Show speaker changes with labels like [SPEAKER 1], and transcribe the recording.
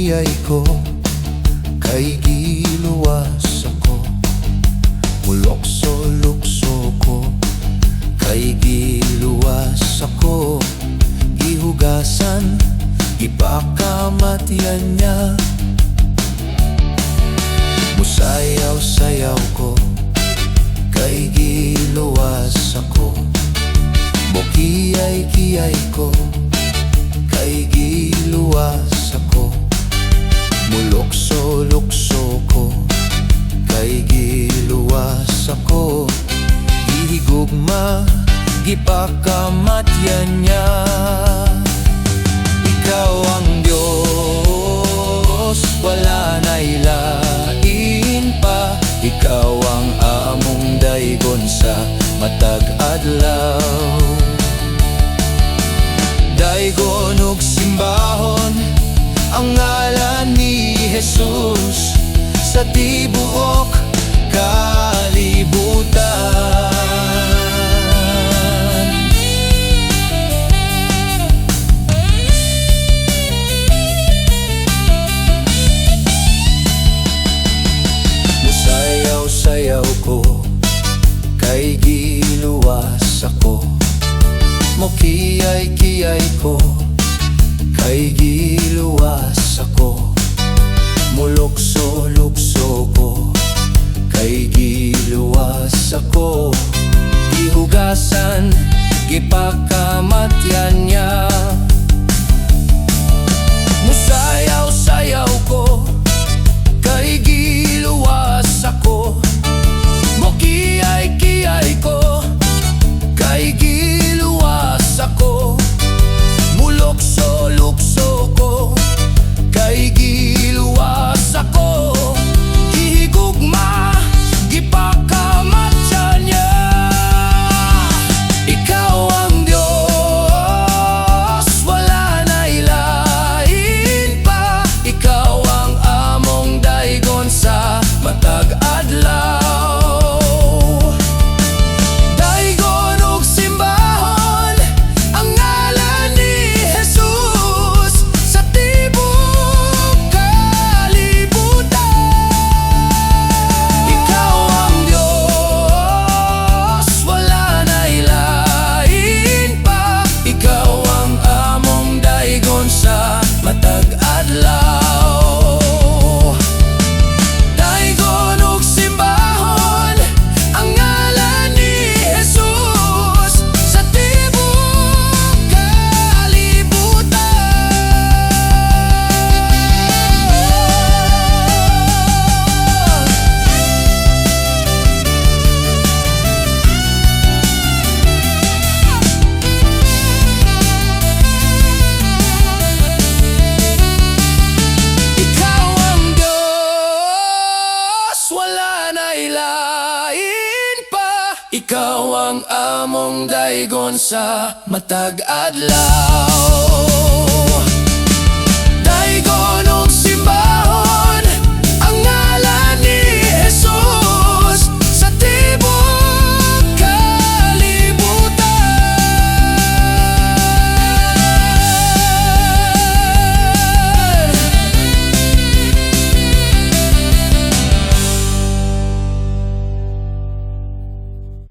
[SPEAKER 1] kiyay ko, kay giluwas ako. Molokso lukso ko, kay giluwas ako. Gihugasan, gipakamatyan niya. Mosayaw sayaw ko, kay giluwas ako. Mok-i ay kiyay ko, kay giluwas ako. Molokso lukso ko, kay giluwas ako. Gihugugma, gipakamatyan niya. Ikaw ang Diyos, wala na'y lain pa. Ikaw ang among Daygon sa matag adlaw. Daygon ug simbahon, ang ngalan ni Hesus, sa tibuok kalibutan. Mosayaw sayaw ko, kay giluwas ako. Mok-i ay kiyay ko, kay giluwas ako. Molokso lukso ko, kay giluwas ako. Gihugasan, gipakamatyan niya. Mosayaw sayaw ko, kay giluwas ako. Mok-i ay kiyay ko, kay giluwas ako. Molokso lukso ko, kay giluwas ako. Gihugugma, gipakamatyan niya. Ikaw ang Diyos, wala na'y lain pa. Ikaw ang among Daygon sa matag adlaw. Ikaw ang among Daygon sa matag adlaw.